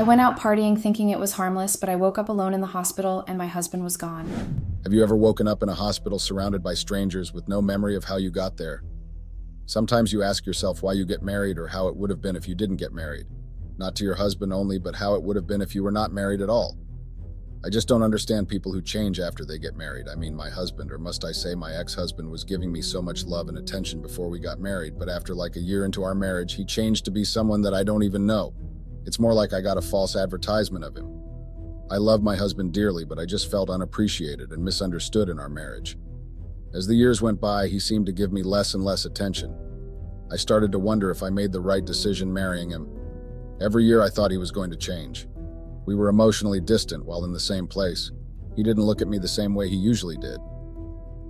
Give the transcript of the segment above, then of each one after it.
went out partying thinking it was harmless, but I woke up alone in the hospital and my husband was gone. Have you ever woken up in a hospital surrounded by strangers with no memory of how you got there? Sometimes you ask yourself why you get married or how it would have been if you didn't get married. Not to your husband only, but how it would have been if you were not married at all. I just don't understand people who change after they get married. I mean, my husband, or must I say my ex-husband, was giving me so much love and attention before we got married, but after like a year into our marriage, he changed to be someone that I don't even know. It's more like I got a false advertisement of him. I love my husband dearly, but I just felt unappreciated and misunderstood in our marriage. As the years went by, he seemed to give me less and less attention. I started to wonder if I made the right decision marrying him. Every year I thought he was going to change. We were emotionally distant while in the same place. He didn't look at me the same way he usually did.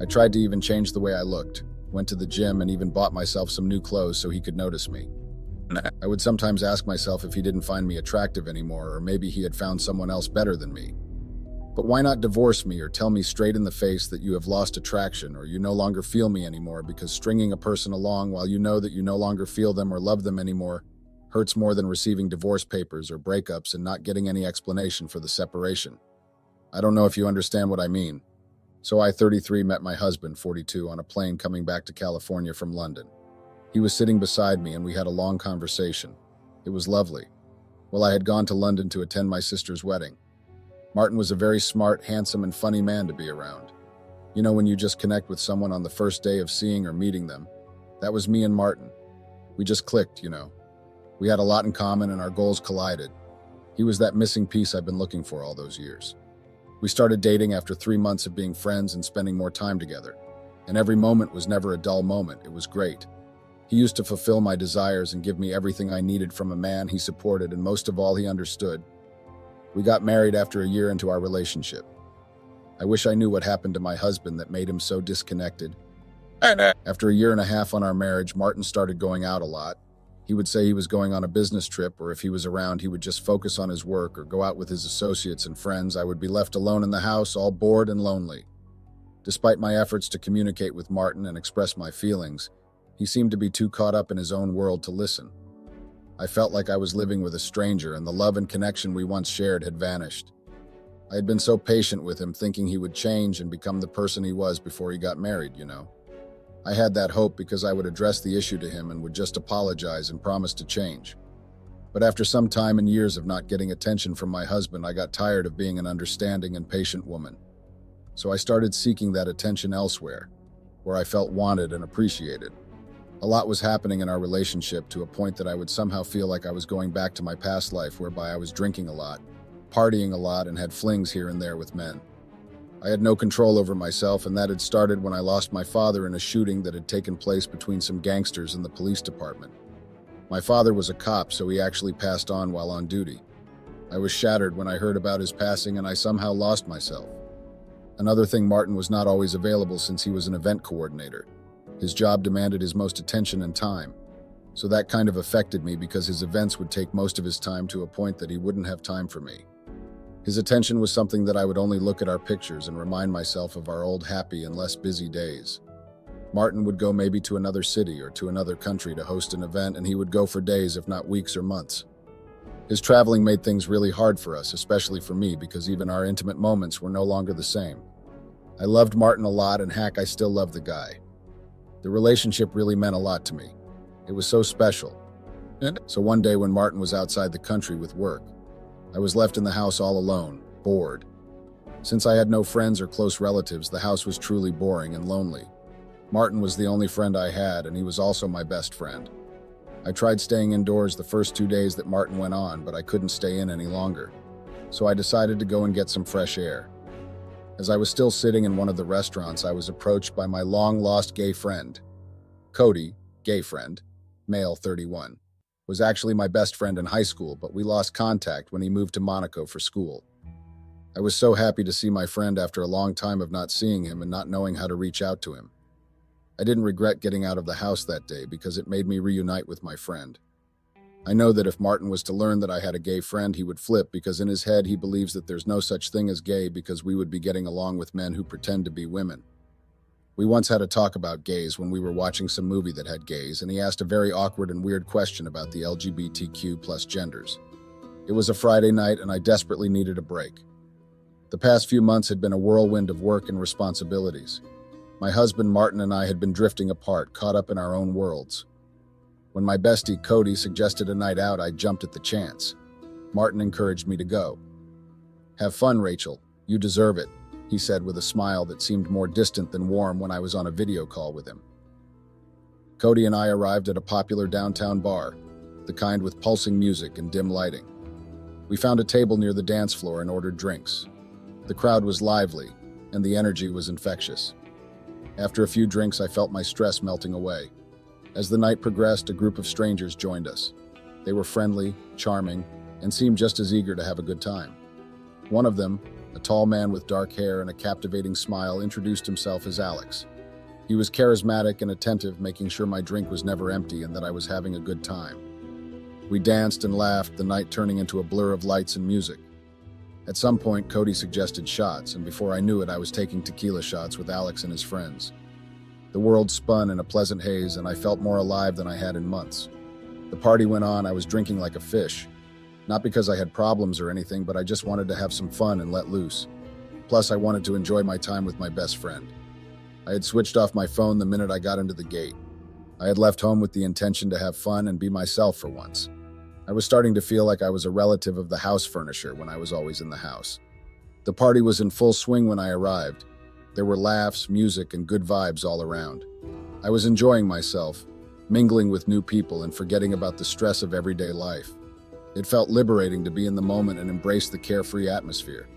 I tried to even change the way I looked, went to the gym, and even bought myself some new clothes so he could notice me. I would sometimes ask myself if he didn't find me attractive anymore, or maybe he had found someone else better than me. But why not divorce me or tell me straight in the face that you have lost attraction or you no longer feel me anymore, because stringing a person along while you know that you no longer feel them or love them anymore hurts more than receiving divorce papers or breakups and not getting any explanation for the separation. I don't know if you understand what I mean. So I, 33, met my husband, 42, on a plane coming back to California from London. He was sitting beside me and we had a long conversation. It was lovely. Well, I had gone to London to attend my sister's wedding. Martin was a very smart, handsome, and funny man to be around. You know, when you just connect with someone on the first day of seeing or meeting them. That was me and Martin. We just clicked, you know. We had a lot in common and our goals collided. He was that missing piece I've been looking for all those years. We started dating after 3 months of being friends and spending more time together. And every moment was never a dull moment. It was great. He used to fulfill my desires and give me everything I needed from a man he supported, and most of all, he understood. We got married after a year into our relationship. I wish I knew what happened to my husband that made him so disconnected. After a year and a half on our marriage, Martin started going out a lot. He would say he was going on a business trip, or if he was around, he would just focus on his work or go out with his associates and friends. I would be left alone in the house, all bored and lonely. Despite my efforts to communicate with Martin and express my feelings, he seemed to be too caught up in his own world to listen. I felt like I was living with a stranger, and the love and connection we once shared had vanished. I had been so patient with him, thinking he would change and become the person he was before he got married, you know. I had that hope because I would address the issue to him and would just apologize and promise to change. But after some time and years of not getting attention from my husband, I got tired of being an understanding and patient woman. So I started seeking that attention elsewhere, where I felt wanted and appreciated. A lot was happening in our relationship to a point that I would somehow feel like I was going back to my past life, whereby I was drinking a lot, partying a lot, and had flings here and there with men. I had no control over myself, and that had started when I lost my father in a shooting that had taken place between some gangsters in the police department. My father was a cop, so he actually passed on while on duty. I was shattered when I heard about his passing, and I somehow lost myself. Another thing, Martin was not always available since he was an event coordinator. His job demanded his most attention and time. So that kind of affected me because his events would take most of his time to a point that he wouldn't have time for me. His attention was something that I would only look at our pictures and remind myself of our old happy and less busy days. Martin would go maybe to another city or to another country to host an event, and he would go for days, if not weeks or months. His traveling made things really hard for us, especially for me, because even our intimate moments were no longer the same. I loved Martin a lot, and heck, I still love the guy. The relationship really meant a lot to me. It was so special. So one day when Martin was outside the country with work, I was left in the house all alone, bored. Since I had no friends or close relatives, the house was truly boring and lonely. Martin was the only friend I had, and he was also my best friend. I tried staying indoors the first 2 days that Martin went on, but I couldn't stay in any longer. So I decided to go and get some fresh air. As I was still sitting in one of the restaurants, I was approached by my long-lost gay friend. Cody, gay friend, male 31. Was actually my best friend in high school, but we lost contact when he moved to Monaco for school. I was so happy to see my friend after a long time of not seeing him and not knowing how to reach out to him. I didn't regret getting out of the house that day because it made me reunite with my friend. I know that if Martin was to learn that I had a gay friend, he would flip because in his head he believes that there's no such thing as gay because we would be getting along with men who pretend to be women. We once had a talk about gays when we were watching some movie that had gays, and he asked a very awkward and weird question about the LGBTQ plus genders. It was a Friday night, and I desperately needed a break. The past few months had been a whirlwind of work and responsibilities. My husband Martin and I had been drifting apart, caught up in our own worlds. When my bestie Cody suggested a night out, I jumped at the chance. Martin encouraged me to go. "Have fun, Rachel. You deserve it," he said with a smile that seemed more distant than warm when I was on a video call with him. Cody and I arrived at a popular downtown bar, the kind with pulsing music and dim lighting. We found a table near the dance floor and ordered drinks. The crowd was lively, and the energy was infectious. After a few drinks, I felt my stress melting away. As the night progressed, a group of strangers joined us. They were friendly, charming, and seemed just as eager to have a good time. One of them, a tall man with dark hair and a captivating smile, introduced himself as Alex. He was charismatic and attentive, making sure my drink was never empty and that I was having a good time. We danced and laughed, the night turning into a blur of lights and music. At some point, Cody suggested shots, and before I knew it, I was taking tequila shots with Alex and his friends. The world spun in a pleasant haze, and I felt more alive than I had in months. The party went on. I was drinking like a fish. Not because I had problems or anything, but I just wanted to have some fun and let loose. Plus, I wanted to enjoy my time with my best friend. I had switched off my phone the minute I got into the gate. I had left home with the intention to have fun and be myself for once. I was starting to feel like I was a relative of the house furniture when I was always in the house. The party was in full swing when I arrived. There were laughs, music, and good vibes all around. I was enjoying myself, mingling with new people and forgetting about the stress of everyday life. It felt liberating to be in the moment and embrace the carefree atmosphere.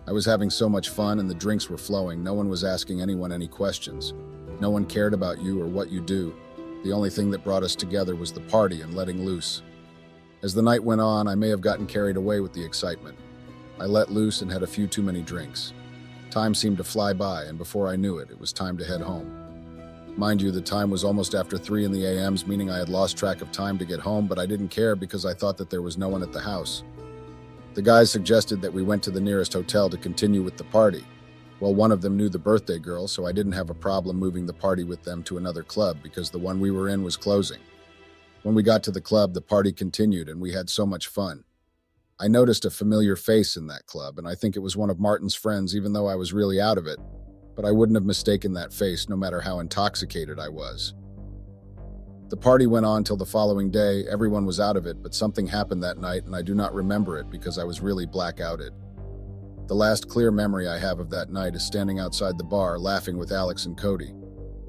I was having so much fun and the drinks were flowing. No one was asking anyone any questions. No one cared about you or what you do. The only thing that brought us together was the party and letting loose. As the night went on, I may have gotten carried away with the excitement. I let loose and had a few too many drinks. Time seemed to fly by, and before I knew it, it was time to head home. Mind you, the time was almost after 3 a.m, meaning I had lost track of time to get home, but I didn't care because I thought that there was no one at the house. The guys suggested that we went to the nearest hotel to continue with the party. Well, one of them knew the birthday girl, so I didn't have a problem moving the party with them to another club because the one we were in was closing. When we got to the club, the party continued and we had so much fun. I noticed a familiar face in that club, and I think it was one of Martin's friends, even though I was really out of it. But I wouldn't have mistaken that face no matter how intoxicated I was. The party went on till the following day. Everyone was out of it, but something happened that night and I do not remember it because I was really blackouted. The last clear memory I have of that night is standing outside the bar laughing with Alex and Cody.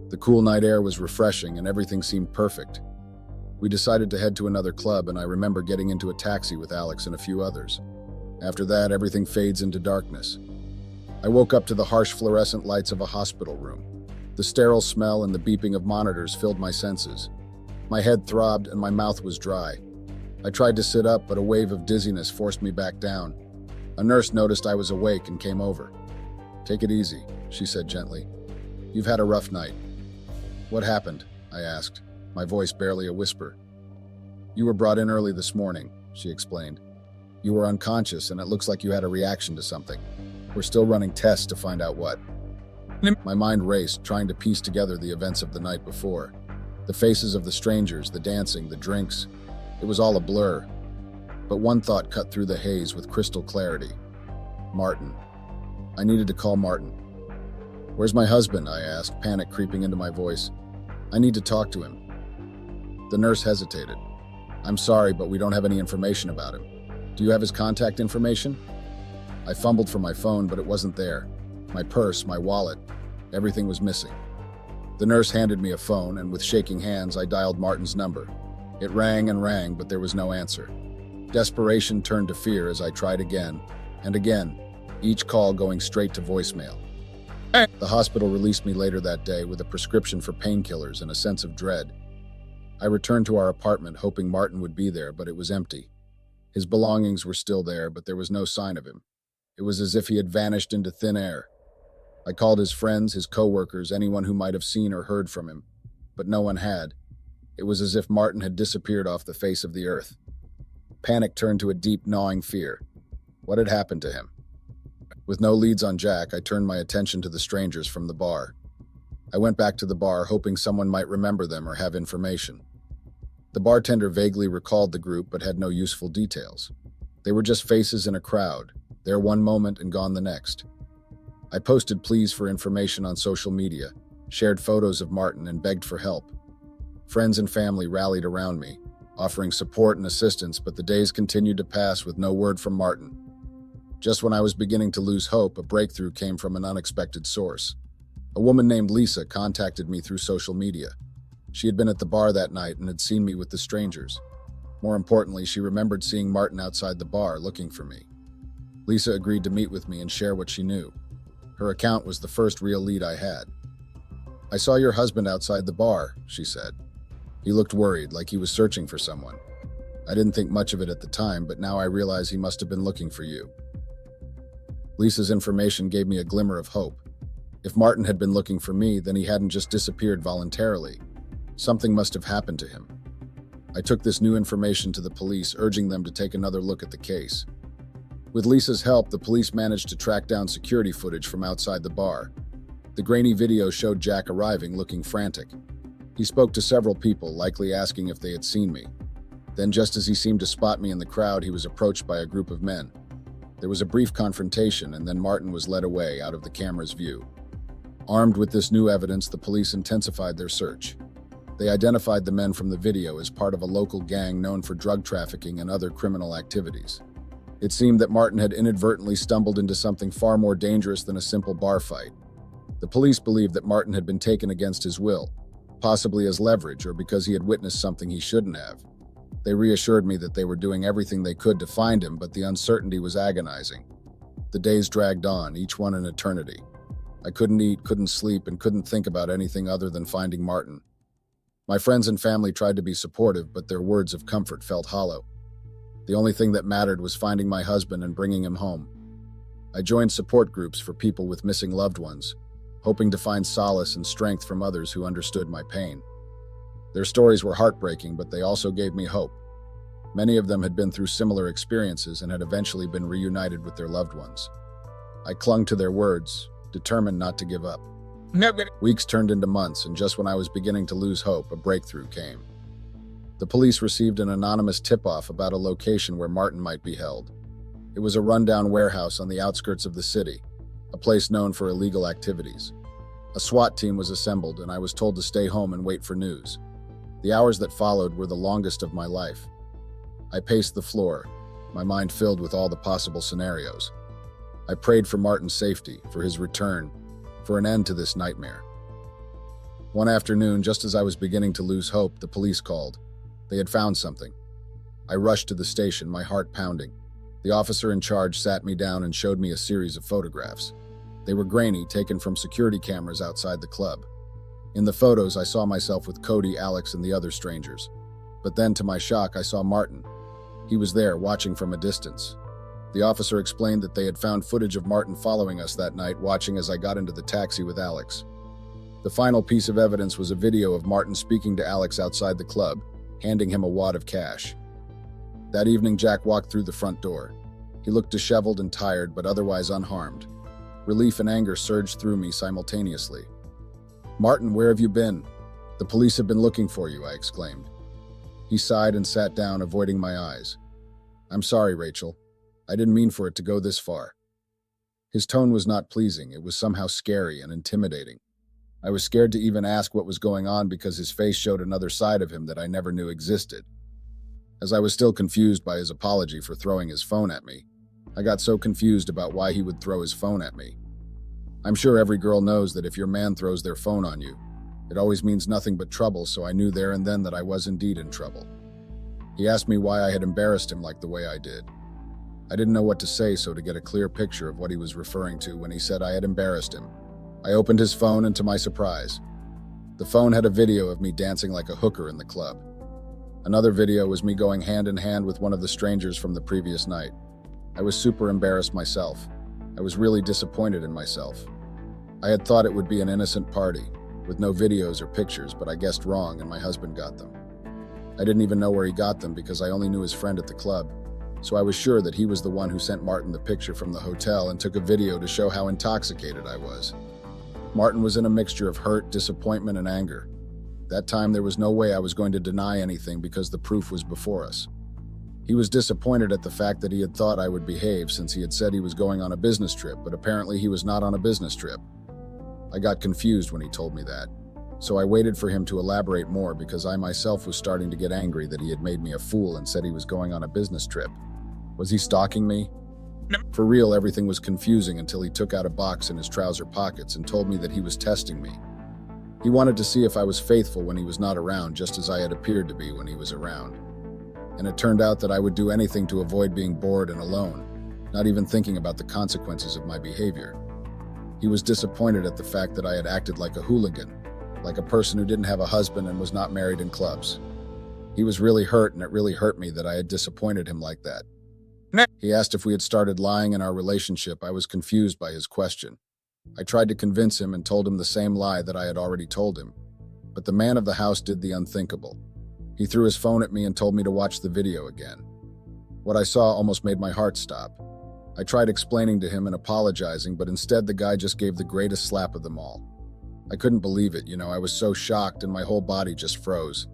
The cool night air was refreshing and everything seemed perfect. We decided to head to another club and I remember getting into a taxi with Alex and a few others. After that, everything fades into darkness. I woke up to the harsh fluorescent lights of a hospital room. The sterile smell and the beeping of monitors filled my senses. My head throbbed and my mouth was dry. I tried to sit up, but a wave of dizziness forced me back down. A nurse noticed I was awake and came over. "Take it easy," she said gently. "You've had a rough night." "What happened?" I asked, my voice barely a whisper. "You were brought in early this morning," she explained. "You were unconscious and it looks like you had a reaction to something. We're still running tests to find out what." My mind raced, trying to piece together the events of the night before. The faces of the strangers, the dancing, the drinks. It was all a blur. But one thought cut through the haze with crystal clarity. Martin. I needed to call Martin. "Where's my husband?" I asked, panic creeping into my voice. "I need to talk to him." The nurse hesitated. "I'm sorry, but we don't have any information about him. Do you have his contact information?" I fumbled for my phone, but it wasn't there. My purse, my wallet, everything was missing. The nurse handed me a phone, and with shaking hands, I dialed Martin's number. It rang and rang, but there was no answer. Desperation turned to fear as I tried again and again, each call going straight to voicemail. The hospital released me later that day with a prescription for painkillers and a sense of dread. I returned to our apartment hoping Martin would be there, but it was empty. His belongings were still there, but there was no sign of him. It was as if he had vanished into thin air. I called his friends, his coworkers, anyone who might have seen or heard from him, but no one had. It was as if Martin had disappeared off the face of the earth. Panic turned to a deep, gnawing fear. What had happened to him? With no leads on Jack, I turned my attention to the strangers from the bar. I went back to the bar, hoping someone might remember them or have information. The bartender vaguely recalled the group, but had no useful details. They were just faces in a crowd, there one moment and gone the next. I posted pleas for information on social media, shared photos of Martin, and begged for help. Friends and family rallied around me, offering support and assistance, but the days continued to pass with no word from Martin. Just when I was beginning to lose hope, a breakthrough came from an unexpected source. A woman named Lisa contacted me through social media. She had been at the bar that night and had seen me with the strangers. More importantly, she remembered seeing Martin outside the bar looking for me. Lisa agreed to meet with me and share what she knew. Her account was the first real lead I had. "I saw your husband outside the bar," she said. "He looked worried, like he was searching for someone. I didn't think much of it at the time, but now I realize he must have been looking for you." Lisa's information gave me a glimmer of hope. If Martin had been looking for me, then he hadn't just disappeared voluntarily. Something must have happened to him. I took this new information to the police, urging them to take another look at the case. With Lisa's help, the police managed to track down security footage from outside the bar. The grainy video showed Jack arriving, looking frantic. He spoke to several people, likely asking if they had seen me. Then, just as he seemed to spot me in the crowd, he was approached by a group of men. There was a brief confrontation, and then Martin was led away out of the camera's view. Armed with this new evidence, the police intensified their search. They identified the men from the video as part of a local gang known for drug trafficking and other criminal activities. It seemed that Martin had inadvertently stumbled into something far more dangerous than a simple bar fight. The police believed that Martin had been taken against his will, possibly as leverage or because he had witnessed something he shouldn't have. They reassured me that they were doing everything they could to find him, but the uncertainty was agonizing. The days dragged on, each one an eternity. I couldn't eat, couldn't sleep, and couldn't think about anything other than finding Martin. My friends and family tried to be supportive, but their words of comfort felt hollow. The only thing that mattered was finding my husband and bringing him home. I joined support groups for people with missing loved ones, hoping to find solace and strength from others who understood my pain. Their stories were heartbreaking, but they also gave me hope. Many of them had been through similar experiences and had eventually been reunited with their loved ones. I clung to their words, determined not to give up. Weeks turned into months, and just when I was beginning to lose hope, a breakthrough came. The police received an anonymous tip-off about a location where Martin might be held. It was a rundown warehouse on the outskirts of the city, a place known for illegal activities. A SWAT team was assembled, and I was told to stay home and wait for news. The hours that followed were the longest of my life. I paced the floor, my mind filled with all the possible scenarios. I prayed for Martin's safety, for his return, for an end to this nightmare. One afternoon, just as I was beginning to lose hope, the police called. They had found something. I rushed to the station, my heart pounding. The officer in charge sat me down and showed me a series of photographs. They were grainy, taken from security cameras outside the club. In the photos, I saw myself with Cody, Alex, and the other strangers. But then, to my shock, I saw Martin. He was there, watching from a distance. The officer explained that they had found footage of Martin following us that night, watching as I got into the taxi with Alex. The final piece of evidence was a video of Martin speaking to Alex outside the club, handing him a wad of cash. That evening, Jack walked through the front door. He looked disheveled and tired, but otherwise unharmed. Relief and anger surged through me simultaneously. "Martin, where have you been? The police have been looking for you," I exclaimed. He sighed and sat down, avoiding my eyes. "I'm sorry, Rachel. I didn't mean for it to go this far." His tone was not pleasing. It was somehow scary and intimidating. I was scared to even ask what was going on because his face showed another side of him that I never knew existed. As I was still confused by his apology for throwing his phone at me, I got so confused about why he would throw his phone at me. I'm sure every girl knows that if your man throws their phone on you, it always means nothing but trouble, so I knew there and then that I was indeed in trouble. He asked me why I had embarrassed him like the way I did. I didn't know what to say, so to get a clear picture of what he was referring to when he said I had embarrassed him, I opened his phone, and to my surprise, the phone had a video of me dancing like a hooker in the club. Another video was me going hand in hand with one of the strangers from the previous night. I was super embarrassed myself. I was really disappointed in myself. I had thought it would be an innocent party, with no videos or pictures, but I guessed wrong and my husband got them. I didn't even know where he got them because I only knew his friend at the club, so I was sure that he was the one who sent Martin the picture from the hotel and took a video to show how intoxicated I was. Martin was in a mixture of hurt, disappointment, and anger. That time there was no way I was going to deny anything because the proof was before us. He was disappointed at the fact that he had thought I would behave since he had said he was going on a business trip, but apparently he was not on a business trip. I got confused when he told me that, so I waited for him to elaborate more because I myself was starting to get angry that he had made me a fool and said he was going on a business trip. Was he stalking me? No. For real, everything was confusing until he took out a box in his trouser pockets and told me that he was testing me. He wanted to see if I was faithful when he was not around, just as I had appeared to be when he was around. And it turned out that I would do anything to avoid being bored and alone, not even thinking about the consequences of my behavior. He was disappointed at the fact that I had acted like a hooligan, like a person who didn't have a husband and was not married in clubs. He was really hurt, and it really hurt me that I had disappointed him like that. He asked if we had started lying in our relationship. I was confused by his question. I tried to convince him and told him the same lie that I had already told him. But the man of the house did the unthinkable. He threw his phone at me and told me to watch the video again. What I saw almost made my heart stop. I tried explaining to him and apologizing, but instead the guy just gave the greatest slap of them all. I couldn't believe it, I was so shocked and my whole body just froze.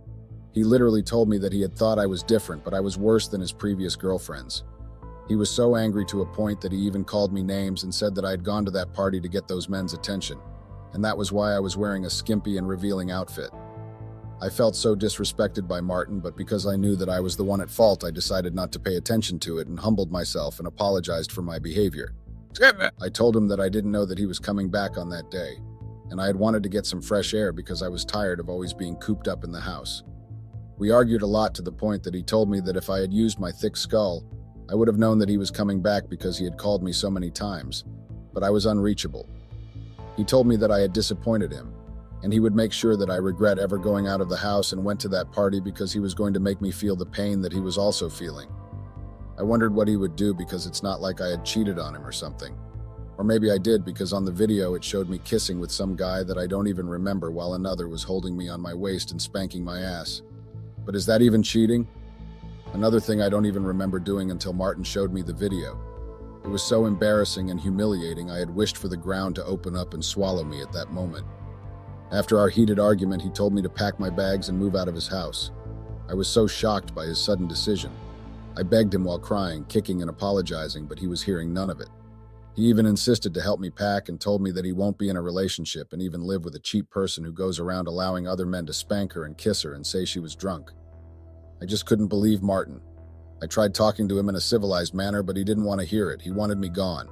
He literally told me that he had thought I was different, but I was worse than his previous girlfriends. He was so angry to a point that he even called me names and said that I had gone to that party to get those men's attention, and that was why I was wearing a skimpy and revealing outfit. I felt so disrespected by Martin, but because I knew that I was the one at fault, I decided not to pay attention to it and humbled myself and apologized for my behavior. I told him that I didn't know that he was coming back on that day, and I had wanted to get some fresh air because I was tired of always being cooped up in the house. We argued a lot to the point that he told me that if I had used my thick skull, I would have known that he was coming back because he had called me so many times, but I was unreachable. He told me that I had disappointed him, and he would make sure that I regret ever going out of the house and went to that party because he was going to make me feel the pain that he was also feeling. I wondered what he would do because it's not like I had cheated on him or something. Or maybe I did because on the video it showed me kissing with some guy that I don't even remember while another was holding me on my waist and spanking my ass. But is that even cheating? Another thing I don't even remember doing until Martin showed me the video. It was so embarrassing and humiliating I had wished for the ground to open up and swallow me at that moment. After our heated argument, he told me to pack my bags and move out of his house. I was so shocked by his sudden decision. I begged him while crying, kicking and apologizing, but he was hearing none of it. He even insisted to help me pack and told me that he won't be in a relationship and even live with a cheap person who goes around allowing other men to spank her and kiss her and say she was drunk. I just couldn't believe Martin. I tried talking to him in a civilized manner, but he didn't want to hear it. He wanted me gone.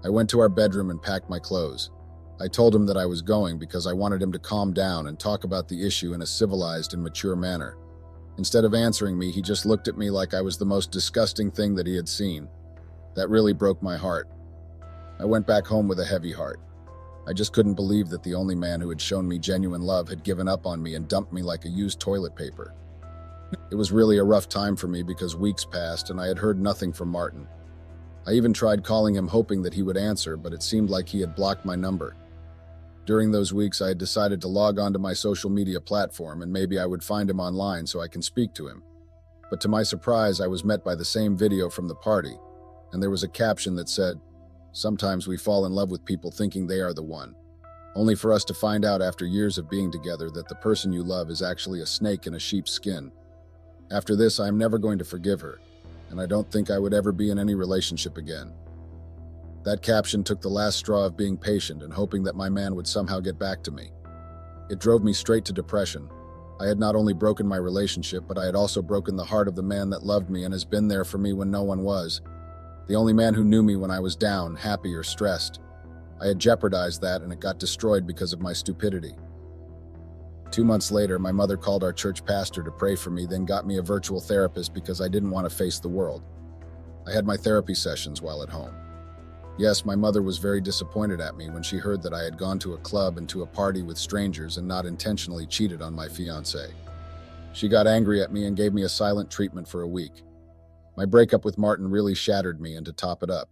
I went to our bedroom and packed my clothes. I told him that I was going because I wanted him to calm down and talk about the issue in a civilized and mature manner. Instead of answering me, he just looked at me like I was the most disgusting thing that he had seen. That really broke my heart. I went back home with a heavy heart. I just couldn't believe that the only man who had shown me genuine love had given up on me and dumped me like a used toilet paper. It was really a rough time for me because weeks passed and I had heard nothing from Martin. I even tried calling him hoping that he would answer, but it seemed like he had blocked my number. During those weeks, I had decided to log onto my social media platform and maybe I would find him online so I can speak to him. But to my surprise, I was met by the same video from the party, and there was a caption that said, "Sometimes we fall in love with people thinking they are the one, only for us to find out after years of being together that the person you love is actually a snake in a sheep's skin. After this, I am never going to forgive her, and I don't think I would ever be in any relationship again." That caption took the last straw of being patient and hoping that my man would somehow get back to me. It drove me straight to depression. I had not only broken my relationship, but I had also broken the heart of the man that loved me and has been there for me when no one was. The only man who knew me when I was down, happy, or stressed. I had jeopardized that and it got destroyed because of my stupidity. 2 months later, my mother called our church pastor to pray for me, then got me a virtual therapist because I didn't want to face the world. I had my therapy sessions while at home. Yes, my mother was very disappointed at me when she heard that I had gone to a club and to a party with strangers and not intentionally cheated on my fiancé. She got angry at me and gave me a silent treatment for a week. My breakup with Martin really shattered me, and to top it up,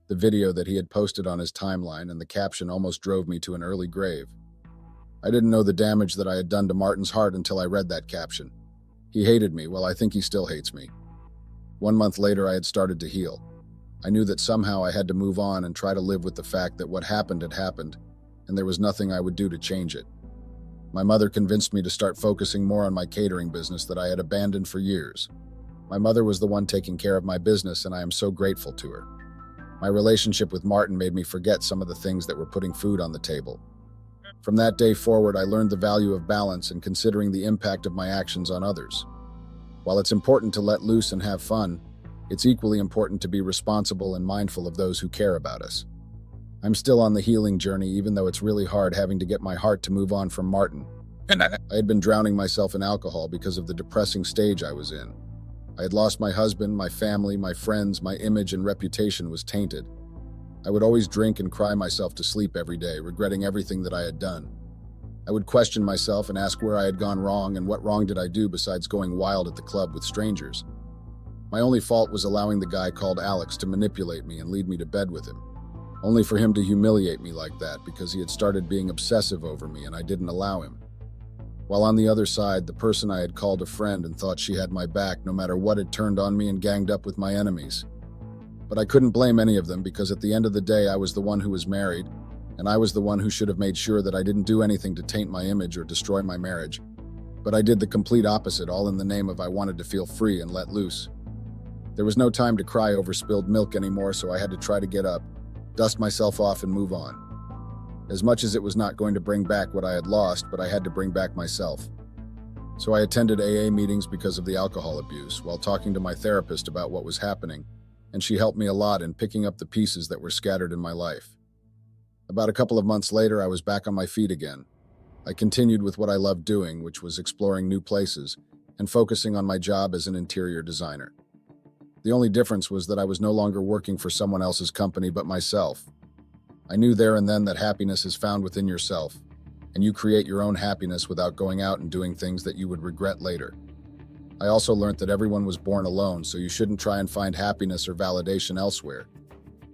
the video that he had posted on his timeline and the caption almost drove me to an early grave. I didn't know the damage that I had done to Martin's heart until I read that caption. He hated me, well, I think he still hates me. 1 month later, I had started to heal. I knew that somehow I had to move on and try to live with the fact that what happened had happened, and there was nothing I would do to change it. My mother convinced me to start focusing more on my catering business that I had abandoned for years. My mother was the one taking care of my business, and I am so grateful to her. My relationship with Martin made me forget some of the things that were putting food on the table. From that day forward, I learned the value of balance and considering the impact of my actions on others. While it's important to let loose and have fun, it's equally important to be responsible and mindful of those who care about us. I'm still on the healing journey, even though it's really hard having to get my heart to move on from Martin. I had been drowning myself in alcohol because of the depressing stage I was in. I had lost my husband, my family, my friends, my image and reputation was tainted. I would always drink and cry myself to sleep every day, regretting everything that I had done. I would question myself and ask where I had gone wrong and what wrong did I do besides going wild at the club with strangers. My only fault was allowing the guy called Alex to manipulate me and lead me to bed with him, only for him to humiliate me like that because he had started being obsessive over me and I didn't allow him. While on the other side, the person I had called a friend and thought she had my back no matter what had turned on me and ganged up with my enemies. But I couldn't blame any of them because at the end of the day I was the one who was married, and I was the one who should have made sure that I didn't do anything to taint my image or destroy my marriage. But I did the complete opposite, all in the name of I wanted to feel free and let loose. There was no time to cry over spilled milk anymore, so I had to try to get up, dust myself off and move on. As much as it was not going to bring back what I had lost, but I had to bring back myself. So I attended AA meetings because of the alcohol abuse, while talking to my therapist about what was happening, and she helped me a lot in picking up the pieces that were scattered in my life. About a couple of months later, I was back on my feet again. I continued with what I loved doing, which was exploring new places and focusing on my job as an interior designer. The only difference was that I was no longer working for someone else's company but myself. I knew there and then that happiness is found within yourself, and you create your own happiness without going out and doing things that you would regret later. I also learned that everyone was born alone, so you shouldn't try and find happiness or validation elsewhere.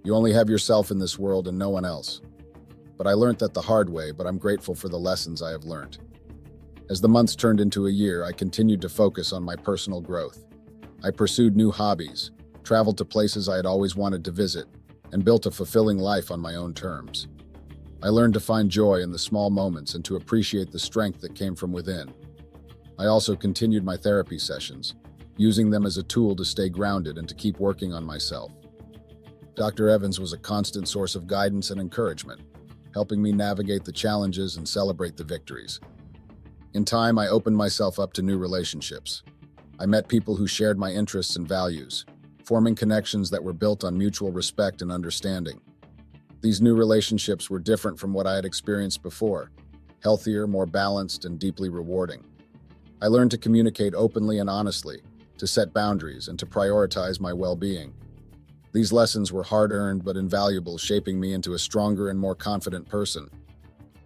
You only have yourself in this world and no one else. But I learned that the hard way, but I'm grateful for the lessons I have learned. As the months turned into a year, I continued to focus on my personal growth. I pursued new hobbies, traveled to places I had always wanted to visit, and built a fulfilling life on my own terms. I learned to find joy in the small moments and to appreciate the strength that came from within. I also continued my therapy sessions, using them as a tool to stay grounded and to keep working on myself. Dr. Evans was a constant source of guidance and encouragement, helping me navigate the challenges and celebrate the victories. In time, I opened myself up to new relationships. I met people who shared my interests and values, forming connections that were built on mutual respect and understanding. These new relationships were different from what I had experienced before, healthier, more balanced, and deeply rewarding. I learned to communicate openly and honestly, to set boundaries, and to prioritize my well-being. These lessons were hard-earned but invaluable, shaping me into a stronger and more confident person.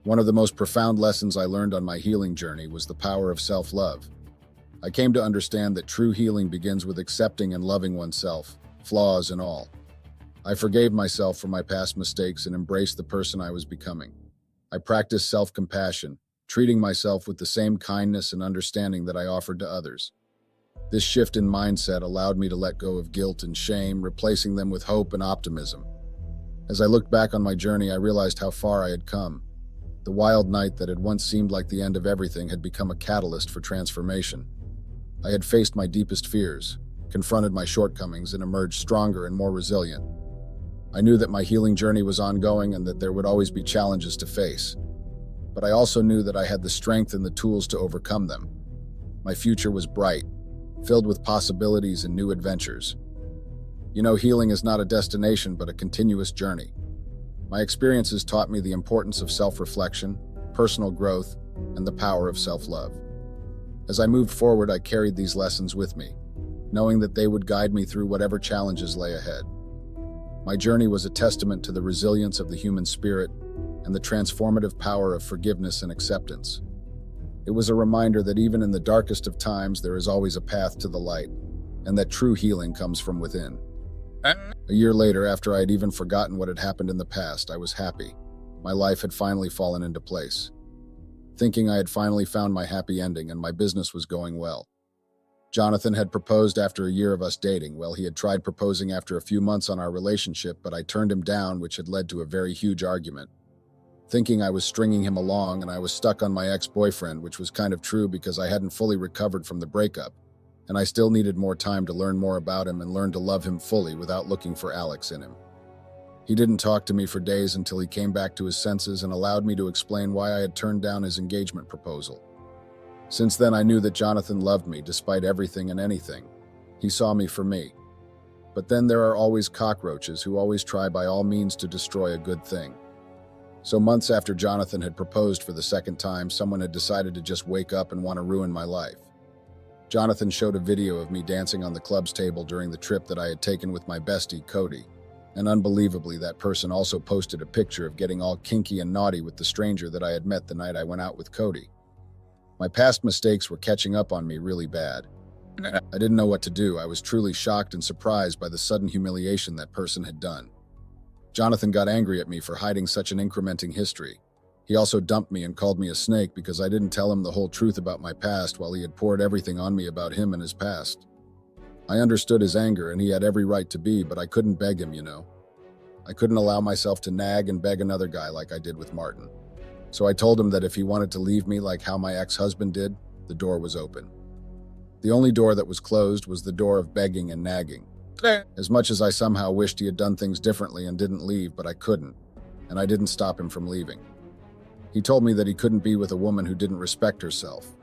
One of the most profound lessons I learned on my healing journey was the power of self-love. I came to understand that true healing begins with accepting and loving oneself, flaws and all. I forgave myself for my past mistakes and embraced the person I was becoming. I practiced self-compassion, treating myself with the same kindness and understanding that I offered to others. This shift in mindset allowed me to let go of guilt and shame, replacing them with hope and optimism. As I looked back on my journey, I realized how far I had come. The wild night that had once seemed like the end of everything had become a catalyst for transformation. I had faced my deepest fears, confronted my shortcomings, and emerged stronger and more resilient. I knew that my healing journey was ongoing and that there would always be challenges to face. But I also knew that I had the strength and the tools to overcome them. My future was bright, filled with possibilities and new adventures. You know, healing is not a destination but a continuous journey. My experiences taught me the importance of self-reflection, personal growth, and the power of self-love. As I moved forward, I carried these lessons with me, knowing that they would guide me through whatever challenges lay ahead. My journey was a testament to the resilience of the human spirit and the transformative power of forgiveness and acceptance. It was a reminder that even in the darkest of times, there is always a path to the light, and that true healing comes from within. A year later, after I had even forgotten what had happened in the past, I was happy. My life had finally fallen into place. Thinking I had finally found my happy ending and my business was going well. Jonathan had proposed after a year of us dating. Well, he had tried proposing after a few months on our relationship, but I turned him down, which had led to a very huge argument. Thinking I was stringing him along and I was stuck on my ex-boyfriend, which was kind of true because I hadn't fully recovered from the breakup. and I still needed more time to learn more about him and learn to love him fully without looking for Alex in him. He didn't talk to me for days until he came back to his senses and allowed me to explain why I had turned down his engagement proposal. Since then, I knew that Jonathan loved me despite everything and anything. He saw me for me. But then there are always cockroaches who always try by all means to destroy a good thing. So months after Jonathan had proposed for the second time, someone had decided to just wake up and want to ruin my life. Jonathan showed a video of me dancing on the club's table during the trip that I had taken with my bestie, Cody. And unbelievably, that person also posted a picture of getting all kinky and naughty with the stranger that I had met the night I went out with Cody. My past mistakes were catching up on me really bad. I didn't know what to do. I was truly shocked and surprised by the sudden humiliation that person had done. Jonathan got angry at me for hiding such an incrementing history. He also dumped me and called me a snake because I didn't tell him the whole truth about my past while he had poured everything on me about him and his past. I understood his anger, and he had every right to be, but I couldn't beg him, I couldn't allow myself to nag and beg another guy like I did with Martin. So I told him that if he wanted to leave me like how my ex-husband did, the door was open. The only door that was closed was the door of begging and nagging. As much as I somehow wished he had done things differently and didn't leave, but I couldn't, and I didn't stop him from leaving. He told me that he couldn't be with a woman who didn't respect herself,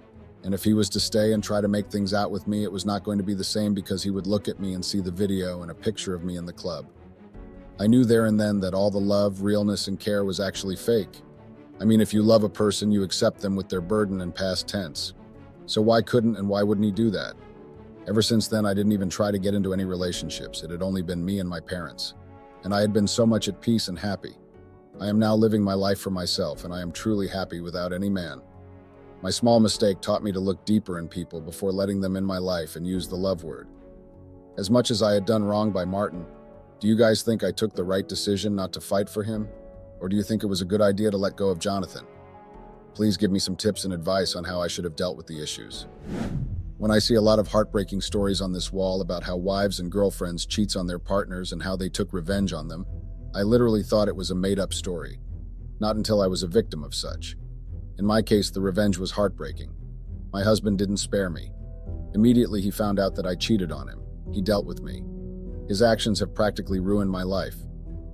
and if he was to stay and try to make things out with me, it was not going to be the same because he would look at me and see the video and a picture of me in the club. I knew there and then that all the love, realness, and care was actually fake. I mean, if you love a person, you accept them with their burden and past tense. So why couldn't and why wouldn't he do that? Ever since then, I didn't even try to get into any relationships. It had only been me and my parents. And I had been so much at peace and happy. I am now living my life for myself, and I am truly happy without any man. My small mistake taught me to look deeper in people before letting them in my life and use the love word. As much as I had done wrong by Martin, do you guys think I took the right decision not to fight for him? Or do you think it was a good idea to let go of Jonathan? Please give me some tips and advice on how I should have dealt with the issues. When I see a lot of heartbreaking stories on this wall about how wives and girlfriends cheats on their partners and how they took revenge on them, I literally thought it was a made-up story. Not until I was a victim of such. In my case, the revenge was heartbreaking. My husband didn't spare me. Immediately, he found out that I cheated on him. He dealt with me. His actions have practically ruined my life.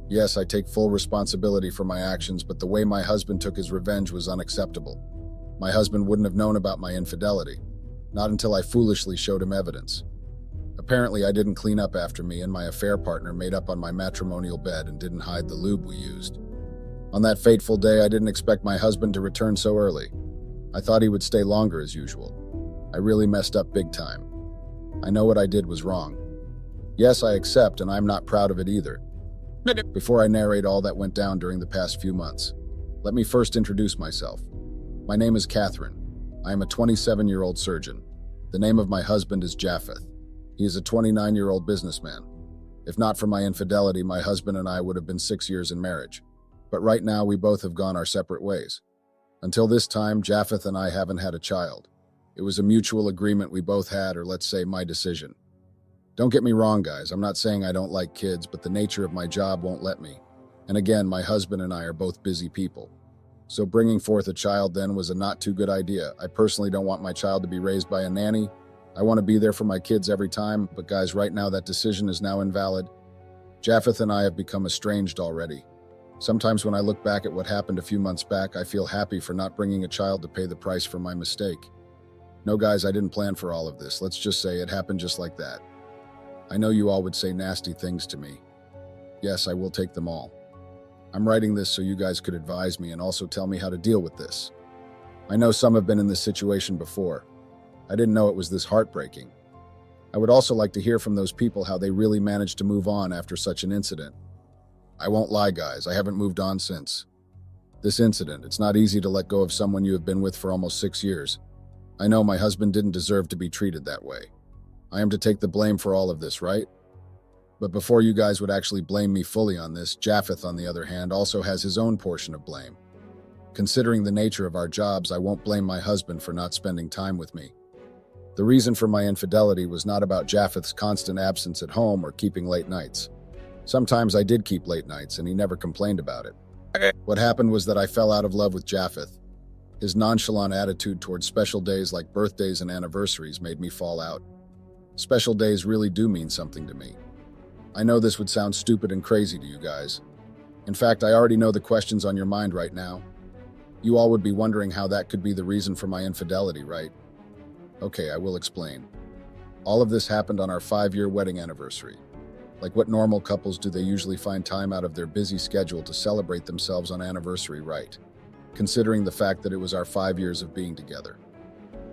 Yes, I take full responsibility for my actions, but the way my husband took his revenge was unacceptable. My husband wouldn't have known about my infidelity. Not until I foolishly showed him evidence. Apparently, I didn't clean up after me, and my affair partner made up on my matrimonial bed and didn't hide the lube we used. On that fateful day, I didn't expect my husband to return so early. I thought he would stay longer as usual. I really messed up big time. I know what I did was wrong. Yes, I accept, and I'm not proud of it either. Before I narrate all that went down during the past few months, let me first introduce myself. My name is Catherine. I am a 27-year-old surgeon. The name of my husband is Japheth. He is a 29-year-old businessman. If not for my infidelity, my husband and I would have been 6 years in marriage. But right now, we both have gone our separate ways. Until this time, Japheth and I haven't had a child. It was a mutual agreement we both had, or let's say my decision. Don't get me wrong, guys. I'm not saying I don't like kids, but the nature of my job won't let me. And again, my husband and I are both busy people. So bringing forth a child then was a not too good idea. I personally don't want my child to be raised by a nanny. I want to be there for my kids every time, but guys, right now that decision is now invalid. Japheth and I have become estranged already. Sometimes when I look back at what happened a few months back, I feel happy for not bringing a child to pay the price for my mistake. No, guys, I didn't plan for all of this. Let's just say it happened just like that. I know you all would say nasty things to me. Yes, I will take them all. I'm writing this so you guys could advise me and also tell me how to deal with this. I know some have been in this situation before. I didn't know it was this heartbreaking. I would also like to hear from those people how they really managed to move on after such an incident. I won't lie, guys, I haven't moved on since. This incident, it's not easy to let go of someone you have been with for almost 6 years. I know my husband didn't deserve to be treated that way. I am to take the blame for all of this, right? But before you guys would actually blame me fully on this, Japheth, on the other hand, also has his own portion of blame. Considering the nature of our jobs, I won't blame my husband for not spending time with me. The reason for my infidelity was not about Japheth's constant absence at home or keeping late nights. Sometimes I did keep late nights, and he never complained about it. What happened was that I fell out of love with Japheth. His nonchalant attitude towards special days like birthdays and anniversaries made me fall out. Special days really do mean something to me. I know this would sound stupid and crazy to you guys. In fact, I already know the questions on your mind right now. You all would be wondering how that could be the reason for my infidelity, right? Okay, I will explain. All of this happened on our 5-year wedding anniversary. Like what normal couples do, they usually find time out of their busy schedule to celebrate themselves on anniversary, right? Considering the fact that it was our 5 years of being together.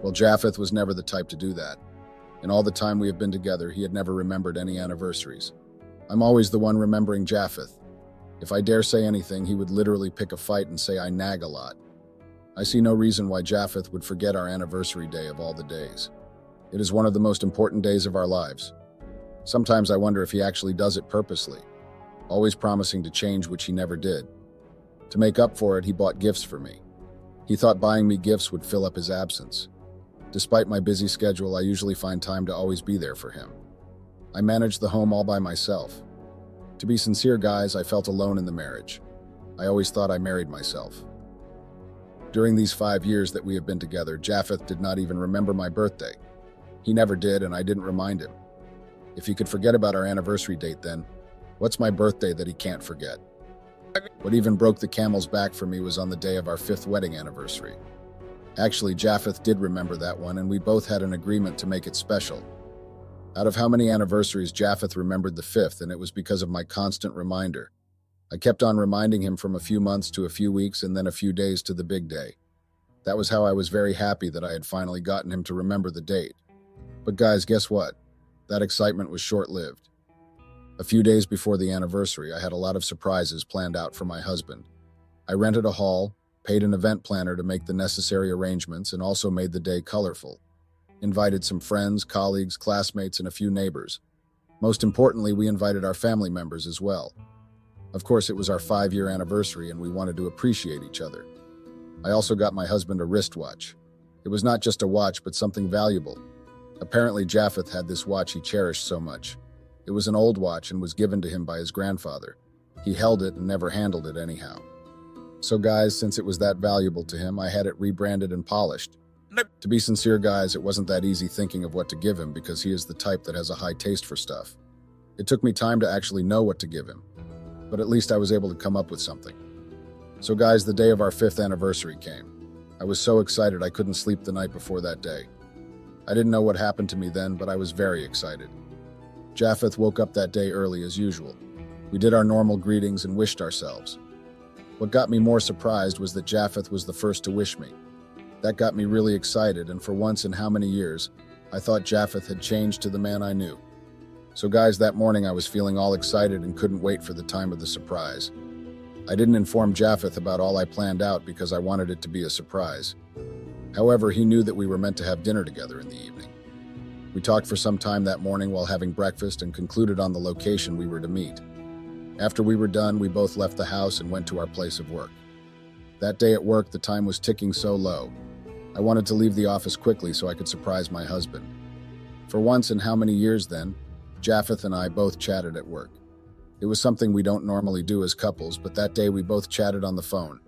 Well, Japheth was never the type to do that. In all the time we have been together, he had never remembered any anniversaries. I'm always the one remembering Japheth. If I dare say anything, he would literally pick a fight and say I nag a lot. I see no reason why Japheth would forget our anniversary day of all the days. It is one of the most important days of our lives. Sometimes I wonder if he actually does it purposely, always promising to change, which he never did. To make up for it, he bought gifts for me. He thought buying me gifts would fill up his absence. Despite my busy schedule, I usually find time to always be there for him. I managed the home all by myself. To be sincere, guys, I felt alone in the marriage. I always thought I married myself. During these 5 years that we have been together, Japheth did not even remember my birthday. He never did, and I didn't remind him. If he could forget about our anniversary date, then what's my birthday that he can't forget? What even broke the camel's back for me was on the day of our 5th wedding anniversary. Actually, Japheth did remember that one, and we both had an agreement to make it special. Out of how many anniversaries, Japheth remembered the 5th, and it was because of my constant reminder. I kept on reminding him from a few months to a few weeks and then a few days to the big day. That was how I was very happy that I had finally gotten him to remember the date. But guys, guess what? That excitement was short-lived. A few days before the anniversary, I had a lot of surprises planned out for my husband. I rented a hall, paid an event planner to make the necessary arrangements, and also made the day colorful. Invited some friends, colleagues, classmates, and a few neighbors. Most importantly, we invited our family members as well. Of course, it was our 5-year anniversary and we wanted to appreciate each other. I also got my husband a wristwatch. It was not just a watch, but something valuable. Apparently, Japheth had this watch he cherished so much. It was an old watch and was given to him by his grandfather. He held it and never handled it anyhow. So guys, since it was that valuable to him, I had it rebranded and polished. To be sincere, guys, it wasn't that easy thinking of what to give him because he is the type that has a high taste for stuff. It took me time to actually know what to give him, but at least I was able to come up with something. So guys, the day of our 5th anniversary came. I was so excited I couldn't sleep the night before that day. I didn't know what happened to me then, but I was very excited. Japheth woke up that day early as usual. We did our normal greetings and wished ourselves. What got me more surprised was that Japheth was the first to wish me. That got me really excited, and for once in how many years, I thought Japheth had changed to the man I knew. So guys, that morning I was feeling all excited and couldn't wait for the time of the surprise. I didn't inform Japheth about all I planned out because I wanted it to be a surprise. However, he knew that we were meant to have dinner together in the evening. We talked for some time that morning while having breakfast and concluded on the location we were to meet. After we were done, we both left the house and went to our place of work. That day at work, the time was ticking so low. I wanted to leave the office quickly so I could surprise my husband. For once in how many years then, Japheth and I both chatted at work. It was something we don't normally do as couples, but that day we both chatted on the phone.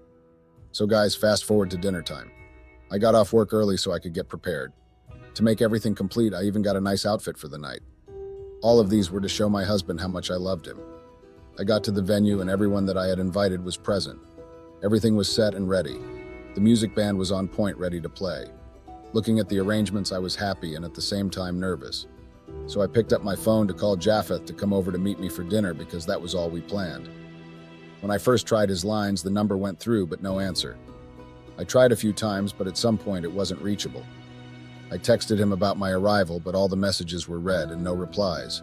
So guys, fast forward to dinner time. I got off work early so I could get prepared. To make everything complete, I even got a nice outfit for the night. All of these were to show my husband how much I loved him. I got to the venue and everyone that I had invited was present. Everything was set and ready. The music band was on point, ready to play. Looking at the arrangements, I was happy and at the same time nervous. So I picked up my phone to call Japheth to come over to meet me for dinner because that was all we planned. When I first tried his lines, the number went through, but no answer. I tried a few times, but at some point it wasn't reachable. I texted him about my arrival, but all the messages were read and no replies.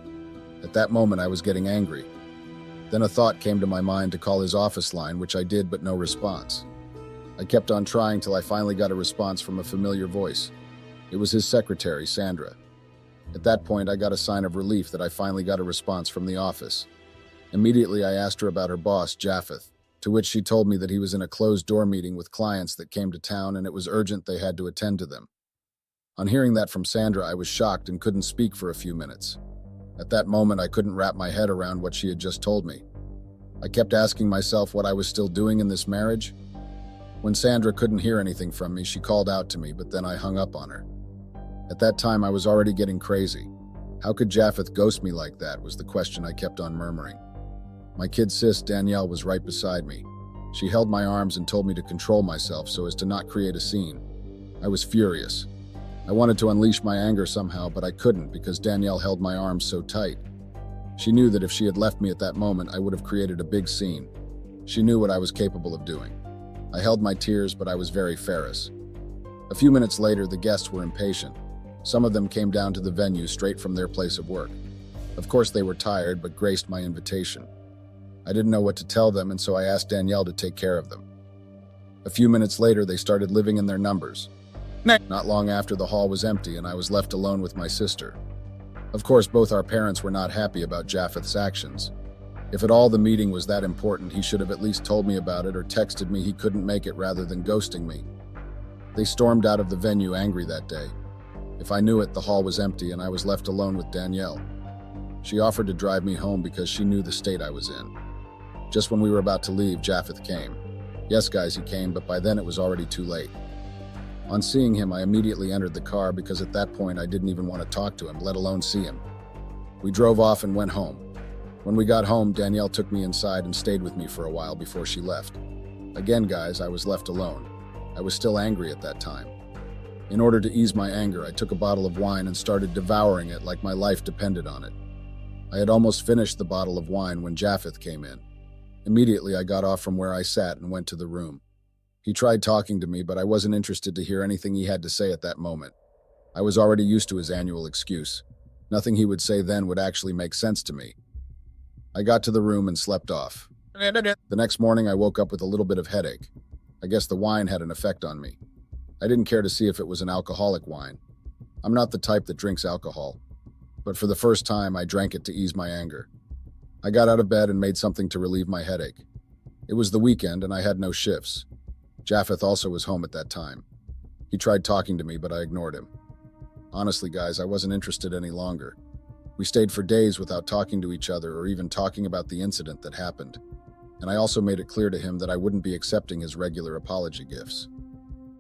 At that moment, I was getting angry. Then a thought came to my mind to call his office line, which I did, but no response. I kept on trying till I finally got a response from a familiar voice. It was his secretary, Sandra. At that point, I got a sign of relief that I finally got a response from the office. Immediately, I asked her about her boss, Japheth, to which she told me that he was in a closed-door meeting with clients that came to town and it was urgent they had to attend to them. On hearing that from Sandra, I was shocked and couldn't speak for a few minutes. At that moment, I couldn't wrap my head around what she had just told me. I kept asking myself what I was still doing in this marriage. When Sandra couldn't hear anything from me, she called out to me, but then I hung up on her. At that time, I was already getting crazy. How could Japheth ghost me like that was the question I kept on murmuring. My kid sis, Danielle, was right beside me. She held my arms and told me to control myself so as to not create a scene. I was furious. I wanted to unleash my anger somehow, but I couldn't because Danielle held my arms so tight. She knew that if she had left me at that moment, I would have created a big scene. She knew what I was capable of doing. I held my tears, but I was very ferocious. A few minutes later, the guests were impatient. Some of them came down to the venue straight from their place of work. Of course, they were tired, but graced my invitation. I didn't know what to tell them, and so I asked Danielle to take care of them. A few minutes later, they started living in their numbers. Not long after, the hall was empty, and I was left alone with my sister. Of course, both our parents were not happy about Japheth's actions. If at all the meeting was that important, he should have at least told me about it or texted me he couldn't make it rather than ghosting me. They stormed out of the venue angry that day. If I knew it, the hall was empty and I was left alone with Danielle. She offered to drive me home because she knew the state I was in. Just when we were about to leave, Japheth came. Yes, guys, he came, but by then it was already too late. On seeing him, I immediately entered the car because at that point I didn't even want to talk to him, let alone see him. We drove off and went home. When we got home, Danielle took me inside and stayed with me for a while before she left. Again, guys, I was left alone. I was still angry at that time. In order to ease my anger, I took a bottle of wine and started devouring it like my life depended on it. I had almost finished the bottle of wine when Japheth came in. Immediately, I got off from where I sat and went to the room. He tried talking to me, but I wasn't interested to hear anything he had to say at that moment. I was already used to his annual excuse. Nothing he would say then would actually make sense to me. I got to the room and slept off. The next morning, I woke up with a little bit of headache. I guess the wine had an effect on me. I didn't care to see if it was an alcoholic wine. I'm not the type that drinks alcohol. But for the first time, I drank it to ease my anger. I got out of bed and made something to relieve my headache. It was the weekend and I had no shifts. Japheth also was home at that time. He tried talking to me, but I ignored him. Honestly, guys, I wasn't interested any longer. We stayed for days without talking to each other or even talking about the incident that happened. And I also made it clear to him that I wouldn't be accepting his regular apology gifts.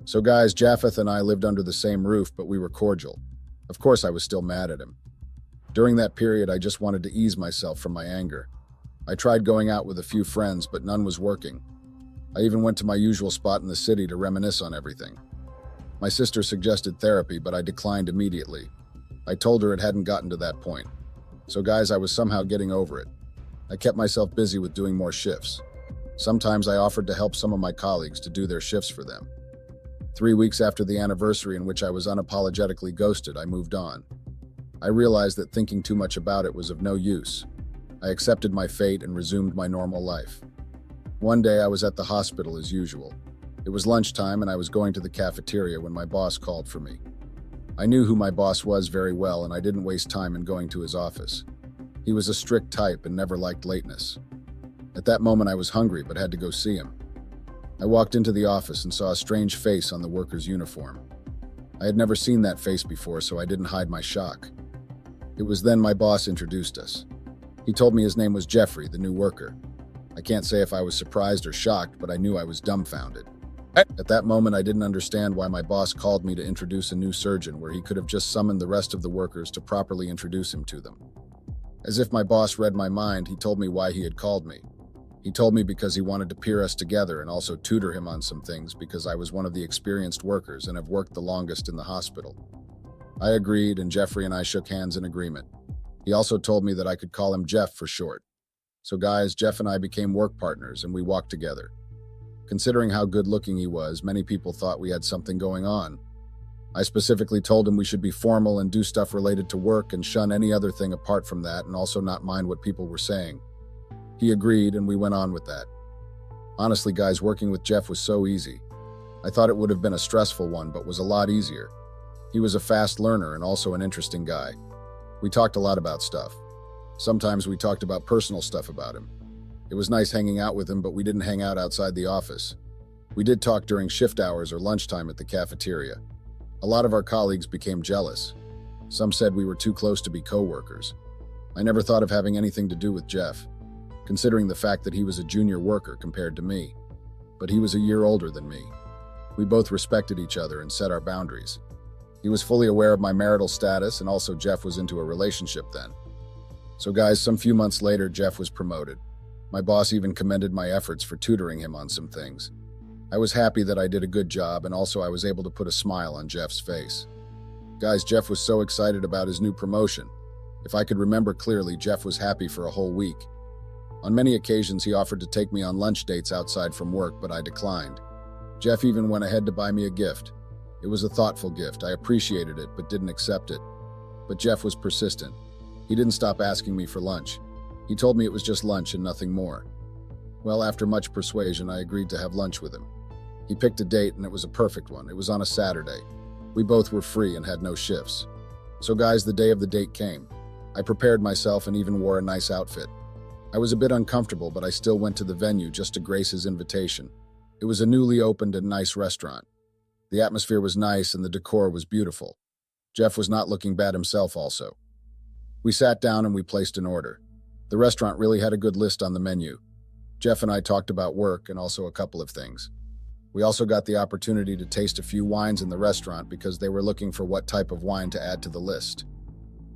So guys, Japheth and I lived under the same roof, but we were cordial. Of course, I was still mad at him. During that period, I just wanted to ease myself from my anger. I tried going out with a few friends, but none was working. I even went to my usual spot in the city to reminisce on everything. My sister suggested therapy, but I declined immediately. I told her it hadn't gotten to that point. So guys, I was somehow getting over it. I kept myself busy with doing more shifts. Sometimes I offered to help some of my colleagues to do their shifts for them. 3 weeks after the anniversary in which I was unapologetically ghosted, I moved on. I realized that thinking too much about it was of no use. I accepted my fate and resumed my normal life. One day I was at the hospital as usual. It was lunchtime and I was going to the cafeteria when my boss called for me. I knew who my boss was very well and I didn't waste time in going to his office. He was a strict type and never liked lateness. At that moment I was hungry but had to go see him. I walked into the office and saw a strange face on the worker's uniform. I had never seen that face before, so I didn't hide my shock. It was then my boss introduced us. He told me his name was Jeffrey, the new worker. I can't say if I was surprised or shocked, but I knew I was dumbfounded. At that moment, I didn't understand why my boss called me to introduce a new surgeon where he could have just summoned the rest of the workers to properly introduce him to them. As if my boss read my mind, he told me why he had called me. He told me because he wanted to peer us together and also tutor him on some things because I was one of the experienced workers and have worked the longest in the hospital. I agreed, and Jeffrey and I shook hands in agreement. He also told me that I could call him Jeff for short. So guys, Jeff and I became work partners and we walked together. Considering how good-looking he was, many people thought we had something going on. I specifically told him we should be formal and do stuff related to work and shun any other thing apart from that and also not mind what people were saying. He agreed and we went on with that. Honestly, guys, working with Jeff was so easy. I thought it would have been a stressful one, but was a lot easier. He was a fast learner and also an interesting guy. We talked a lot about stuff. Sometimes we talked about personal stuff about him. It was nice hanging out with him, but we didn't hang out outside the office. We did talk during shift hours or lunchtime at the cafeteria. A lot of our colleagues became jealous. Some said we were too close to be co-workers. I never thought of having anything to do with Jeff, considering the fact that he was a junior worker compared to me. But he was a year older than me. We both respected each other and set our boundaries. He was fully aware of my marital status, and also Jeff was into a relationship then. So guys, some few months later, Jeff was promoted. My boss even commended my efforts for tutoring him on some things. I was happy that I did a good job, and also I was able to put a smile on Jeff's face. Guys, Jeff was so excited about his new promotion. If I could remember clearly, Jeff was happy for a whole week. On many occasions, he offered to take me on lunch dates outside from work, but I declined. Jeff even went ahead to buy me a gift. It was a thoughtful gift. I appreciated it, but didn't accept it. But Jeff was persistent. He didn't stop asking me for lunch. He told me it was just lunch and nothing more. Well, after much persuasion, I agreed to have lunch with him. He picked a date, and it was a perfect one. It was on a Saturday. We both were free and had no shifts. So guys, the day of the date came. I prepared myself and even wore a nice outfit. I was a bit uncomfortable, but I still went to the venue just to grace his invitation. It was a newly opened and nice restaurant. The atmosphere was nice and the decor was beautiful. Jeff was not looking bad himself also. We sat down and we placed an order. The restaurant really had a good list on the menu. Jeff and I talked about work and also a couple of things. We also got the opportunity to taste a few wines in the restaurant because they were looking for what type of wine to add to the list.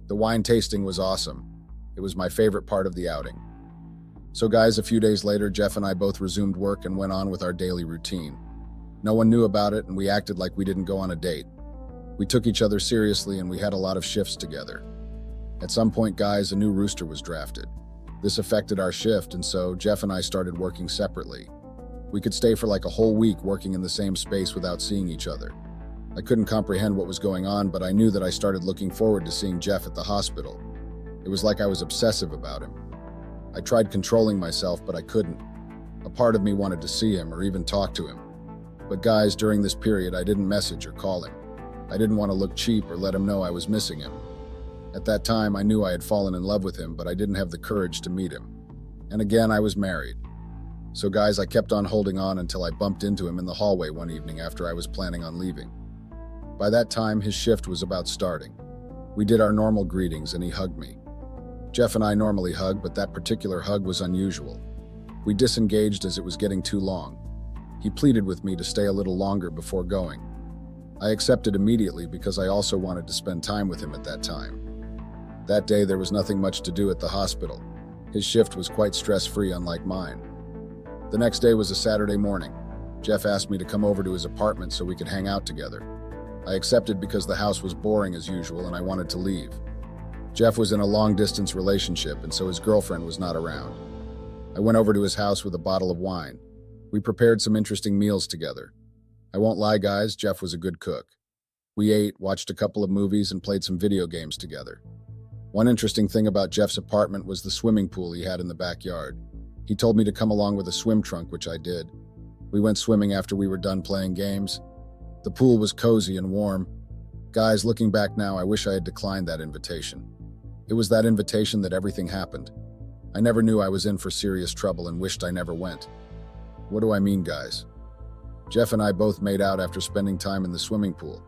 The wine tasting was awesome. It was my favorite part of the outing. So guys, a few days later, Jeff and I both resumed work and went on with our daily routine. No one knew about it, and we acted like we didn't go on a date. We took each other seriously, and we had a lot of shifts together. At some point, guys, a new rooster was drafted. This affected our shift, and so Jeff and I started working separately. We could stay for like a whole week working in the same space without seeing each other. I couldn't comprehend what was going on, but I knew that I started looking forward to seeing Jeff at the hospital. It was like I was obsessive about him. I tried controlling myself, but I couldn't. A part of me wanted to see him or even talk to him. But guys, during this period, I didn't message or call him. I didn't want to look cheap or let him know I was missing him. At that time, I knew I had fallen in love with him, but I didn't have the courage to meet him. And again, I was married. So guys, I kept on holding on until I bumped into him in the hallway one evening after I was planning on leaving. By that time, his shift was about starting. We did our normal greetings and he hugged me. Jeff and I normally hug, but that particular hug was unusual. We disengaged as it was getting too long. He pleaded with me to stay a little longer before going. I accepted immediately because I also wanted to spend time with him at that time. That day, there was nothing much to do at the hospital. His shift was quite stress-free, unlike mine. The next day was a Saturday morning. Jeff asked me to come over to his apartment so we could hang out together. I accepted because the house was boring as usual and I wanted to leave. Jeff was in a long-distance relationship, and so his girlfriend was not around. I went over to his house with a bottle of wine. We prepared some interesting meals together. I won't lie, guys, Jeff was a good cook. We ate, watched a couple of movies, and played some video games together. One interesting thing about Jeff's apartment was the swimming pool he had in the backyard. He told me to come along with a swim trunk, which I did. We went swimming after we were done playing games. The pool was cozy and warm. Guys, looking back now, I wish I had declined that invitation. It was that invitation that everything happened. I never knew I was in for serious trouble and wished I never went. What do I mean, guys? Jeff and I both made out after spending time in the swimming pool.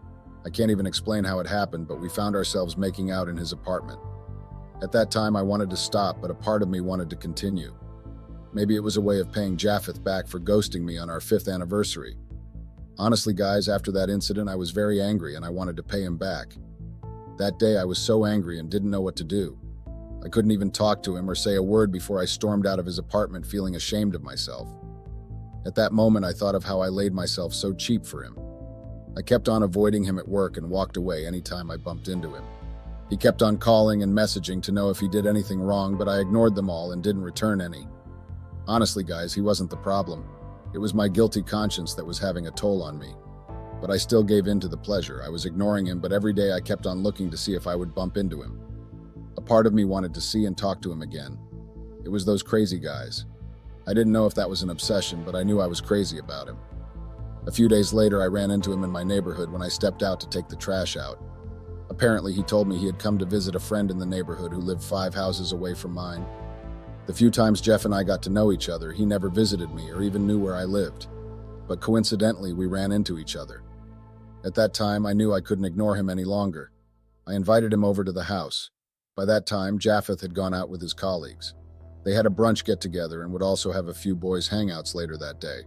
I can't even explain how it happened, but we found ourselves making out in his apartment. At that time, I wanted to stop, but a part of me wanted to continue. Maybe it was a way of paying Japheth back for ghosting me on our 5th anniversary. Honestly, guys, after that incident, I was very angry and I wanted to pay him back. That day, I was so angry and didn't know what to do. I couldn't even talk to him or say a word before I stormed out of his apartment feeling ashamed of myself. At that moment, I thought of how I laid myself so cheap for him. I kept on avoiding him at work and walked away anytime I bumped into him. He kept on calling and messaging to know if he did anything wrong, but I ignored them all and didn't return any. Honestly, guys, he wasn't the problem. It was my guilty conscience that was having a toll on me. But I still gave in to the pleasure. I was ignoring him, but every day I kept on looking to see if I would bump into him. A part of me wanted to see and talk to him again. It was those crazy guys. I didn't know if that was an obsession, but I knew I was crazy about him. A few days later, I ran into him in my neighborhood when I stepped out to take the trash out. Apparently, he told me he had come to visit a friend in the neighborhood who lived 5 houses away from mine. The few times Jeff and I got to know each other, he never visited me or even knew where I lived. But coincidentally, we ran into each other. At that time, I knew I couldn't ignore him any longer. I invited him over to the house. By that time, Japheth had gone out with his colleagues. They had a brunch get-together and would also have a few boys' hangouts later that day.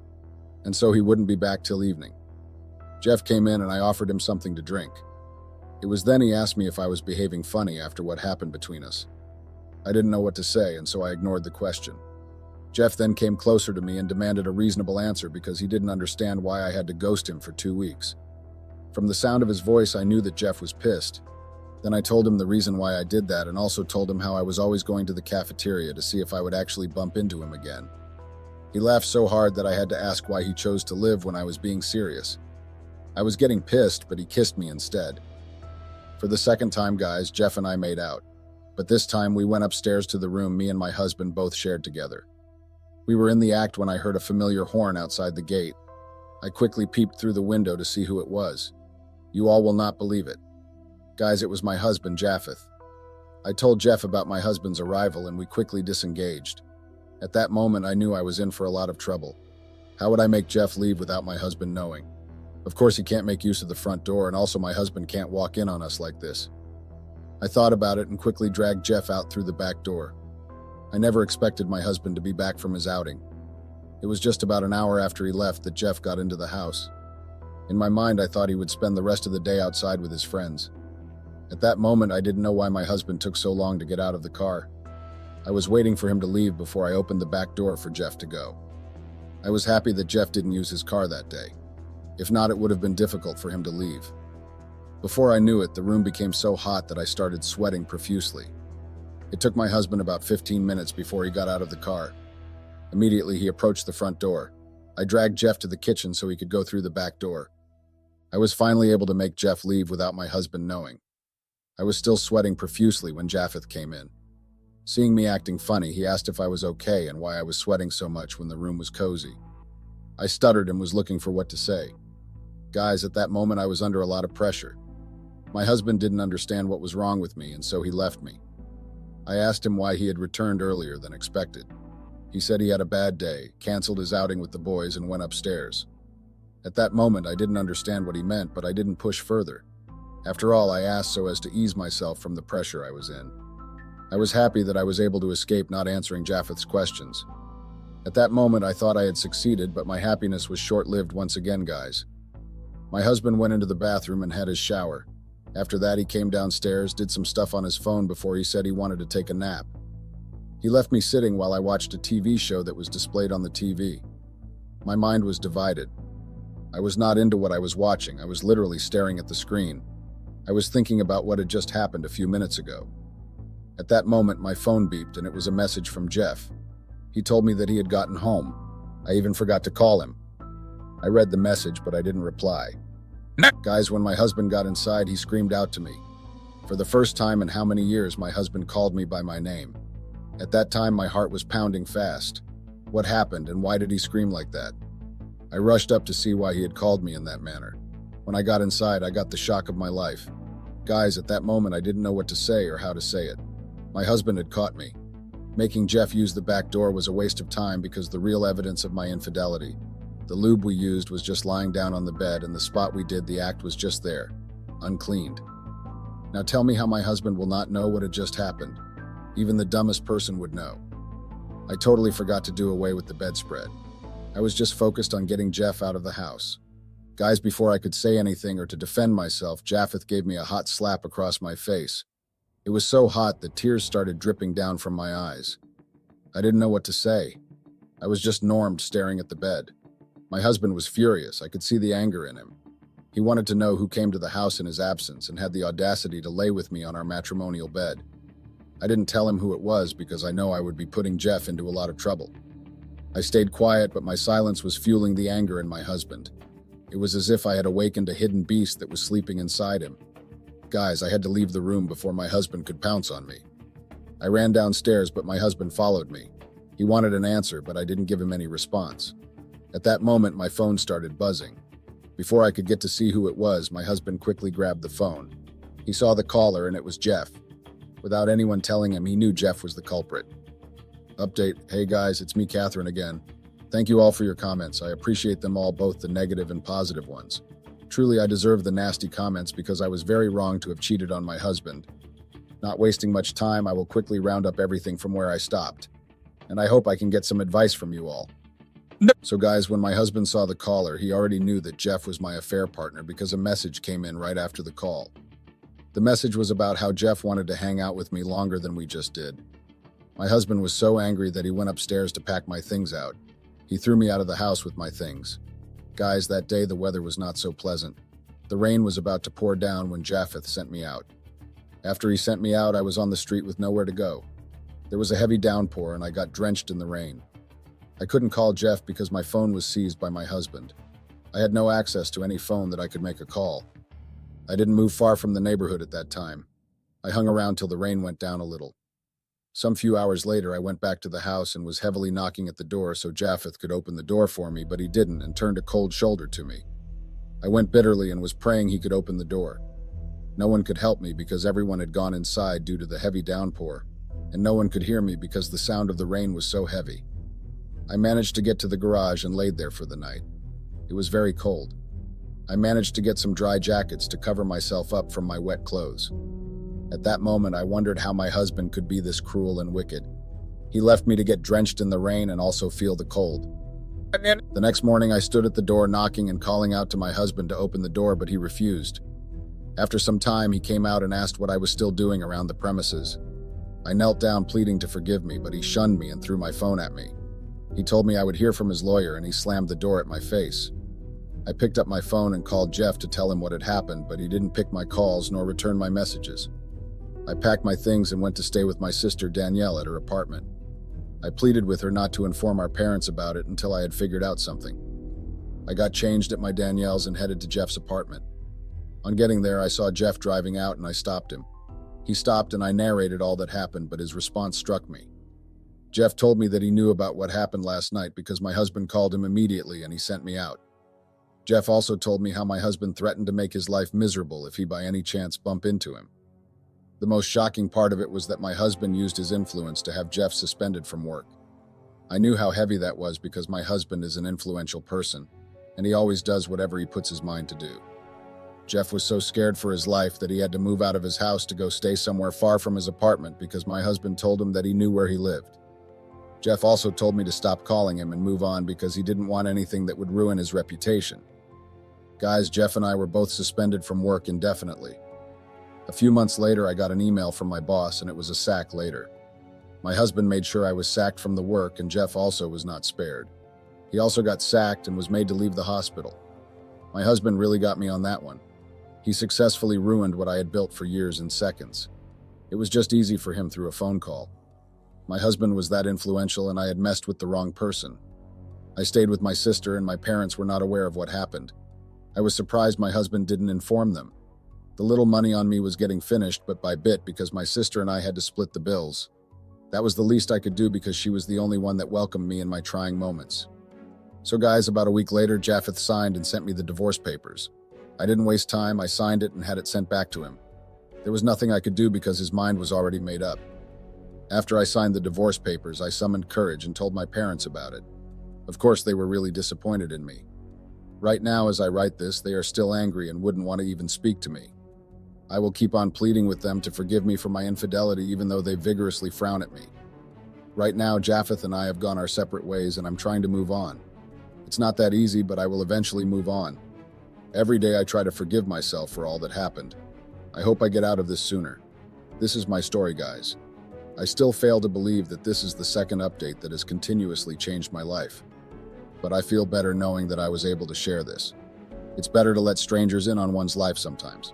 And so he wouldn't be back till evening. Jeff came in and I offered him something to drink. It was then he asked me if I was behaving funny after what happened between us. I didn't know what to say, and so I ignored the question. Jeff then came closer to me and demanded a reasonable answer because he didn't understand why I had to ghost him for 2 weeks. From the sound of his voice, I knew that Jeff was pissed. Then I told him the reason why I did that and also told him how I was always going to the cafeteria to see if I would actually bump into him again. He laughed so hard that I had to ask why he chose to live when I was being serious. I was getting pissed, but he kissed me instead. For the second time, guys, Jeff and I made out. But this time we went upstairs to the room me and my husband both shared together. We were in the act when I heard a familiar horn outside the gate. I quickly peeped through the window to see who it was. You all will not believe it. Guys, it was my husband, Japheth. I told Jeff about my husband's arrival and we quickly disengaged. At that moment, I knew I was in for a lot of trouble. How would I make Jeff leave without my husband knowing? Of course, he can't make use of the front door, and also my husband can't walk in on us like this. I thought about it and quickly dragged Jeff out through the back door. I never expected my husband to be back from his outing. It was just about an hour after he left that Jeff got into the house. In my mind, I thought he would spend the rest of the day outside with his friends. At that moment, I didn't know why my husband took so long to get out of the car. I was waiting for him to leave before I opened the back door for Jeff to go. I was happy that Jeff didn't use his car that day. If not, it would have been difficult for him to leave. Before I knew it, the room became so hot that I started sweating profusely. It took my husband about 15 minutes before he got out of the car. Immediately, he approached the front door. I dragged Jeff to the kitchen so he could go through the back door. I was finally able to make Jeff leave without my husband knowing. I was still sweating profusely when Japheth came in. Seeing me acting funny, he asked if I was okay and why I was sweating so much when the room was cozy. I stuttered and was looking for what to say. Guys, at that moment I was under a lot of pressure. My husband didn't understand what was wrong with me, and so he left me. I asked him why he had returned earlier than expected. He said he had a bad day, canceled his outing with the boys, and went upstairs. At that moment, I didn't understand what he meant, but I didn't push further. After all, I asked so as to ease myself from the pressure I was in. I was happy that I was able to escape not answering Japheth's questions. At that moment, I thought I had succeeded, but my happiness was short-lived once again, guys. My husband went into the bathroom and had his shower. After that, he came downstairs, did some stuff on his phone before he said he wanted to take a nap. He left me sitting while I watched a TV show that was displayed on the TV. My mind was divided. I was not into what I was watching. I was literally staring at the screen. I was thinking about what had just happened a few minutes ago. At that moment, my phone beeped, and it was a message from Jeff. He told me that he had gotten home. I even forgot to call him. I read the message, but I didn't reply. Guys, when my husband got inside, he screamed out to me. For the first time in how many years, my husband called me by my name. At that time, my heart was pounding fast. What happened, and why did he scream like that? I rushed up to see why he had called me in that manner. When I got inside, I got the shock of my life. Guys, at that moment, I didn't know what to say or how to say it. My husband had caught me. Making Jeff use the back door was a waste of time because the real evidence of my infidelity. The lube we used was just lying down on the bed, and the spot we did the act was just there, uncleaned. Now tell me how my husband will not know what had just happened. Even the dumbest person would know. I totally forgot to do away with the bedspread. I was just focused on getting Jeff out of the house. Guys, before I could say anything or to defend myself, Japheth gave me a hot slap across my face. It was so hot that tears started dripping down from my eyes. I didn't know what to say. I was just normed staring at the bed. My husband was furious. I could see the anger in him. He wanted to know who came to the house in his absence and had the audacity to lay with me on our matrimonial bed. I didn't tell him who it was because I know I would be putting Jeff into a lot of trouble. I stayed quiet, but my silence was fueling the anger in my husband. It was as if I had awakened a hidden beast that was sleeping inside him. Guys, I had to leave the room before my husband could pounce on me. I ran downstairs, but my husband followed me. He wanted an answer, but I didn't give him any response. At that moment, my phone started buzzing. Before I could get to see who it was, my husband quickly grabbed the phone. He saw the caller, and it was Jeff. Without anyone telling him, he knew Jeff was the culprit. Update: Hey guys, it's me, Catherine, again. Thank you all for your comments. I appreciate them all, both the negative and positive ones. Truly, I deserve the nasty comments because I was very wrong to have cheated on my husband. Not wasting much time, I will quickly round up everything from where I stopped. And I hope I can get some advice from you all. So guys, when my husband saw the caller, he already knew that Jeff was my affair partner because a message came in right after the call. The message was about how Jeff wanted to hang out with me longer than we just did. My husband was so angry that he went upstairs to pack my things out. He threw me out of the house with my things. Guys, that day the weather was not so pleasant. The rain was about to pour down when Japheth sent me out. After he sent me out, I was on the street with nowhere to go. There was a heavy downpour and I got drenched in the rain. I couldn't call Jeff because my phone was seized by my husband. I had no access to any phone that I could make a call. I didn't move far from the neighborhood at that time. I hung around till the rain went down a little. Some few hours later, I went back to the house and was heavily knocking at the door so Japheth could open the door for me, but he didn't and turned a cold shoulder to me. I went bitterly and was praying he could open the door. No one could help me because everyone had gone inside due to the heavy downpour, and no one could hear me because the sound of the rain was so heavy. I managed to get to the garage and laid there for the night. It was very cold. I managed to get some dry jackets to cover myself up from my wet clothes. At that moment, I wondered how my husband could be this cruel and wicked. He left me to get drenched in the rain and also feel the cold. The next morning, I stood at the door knocking and calling out to my husband to open the door, but he refused. After some time, he came out and asked what I was still doing around the premises. I knelt down pleading to forgive me, but he shunned me and threw my phone at me. He told me I would hear from his lawyer and he slammed the door at my face. I picked up my phone and called Jeff to tell him what had happened, but he didn't pick my calls nor return my messages. I packed my things and went to stay with my sister Danielle at her apartment. I pleaded with her not to inform our parents about it until I had figured out something. I got changed at my Danielle's and headed to Jeff's apartment. On getting there, I saw Jeff driving out and I stopped him. He stopped and I narrated all that happened, but his response struck me. Jeff told me that he knew about what happened last night because my husband called him immediately and he sent me out. Jeff also told me how my husband threatened to make his life miserable if he by any chance bumped into him. The most shocking part of it was that my husband used his influence to have Jeff suspended from work. I knew how heavy that was because my husband is an influential person, and he always does whatever he puts his mind to do. Jeff was so scared for his life that he had to move out of his house to go stay somewhere far from his apartment because my husband told him that he knew where he lived. Jeff also told me to stop calling him and move on because he didn't want anything that would ruin his reputation. Guys, Jeff and I were both suspended from work indefinitely. A few months later, I got an email from my boss and it was a sack later. My husband made sure I was sacked from the work and Jeff also was not spared. He also got sacked and was made to leave the hospital. My husband really got me on that one. He successfully ruined what I had built for years in seconds. It was just easy for him through a phone call. My husband was that influential and I had messed with the wrong person. I stayed with my sister and my parents were not aware of what happened. I was surprised my husband didn't inform them. The little money on me was getting finished bit by bit because my sister and I had to split the bills. That was the least I could do because she was the only one that welcomed me in my trying moments. So guys, about a week later, Japheth signed and sent me the divorce papers. I didn't waste time, I signed it and had it sent back to him. There was nothing I could do because his mind was already made up. After I signed the divorce papers, I summoned courage and told my parents about it. Of course, they were really disappointed in me. Right now, as I write this, they are still angry and wouldn't want to even speak to me. I will keep on pleading with them to forgive me for my infidelity even though they vigorously frown at me. Right now, Japheth and I have gone our separate ways and I'm trying to move on. It's not that easy, but I will eventually move on. Every day I try to forgive myself for all that happened. I hope I get out of this sooner. This is my story, guys. I still fail to believe that this is the second update that has continuously changed my life. But I feel better knowing that I was able to share this. It's better to let strangers in on one's life sometimes.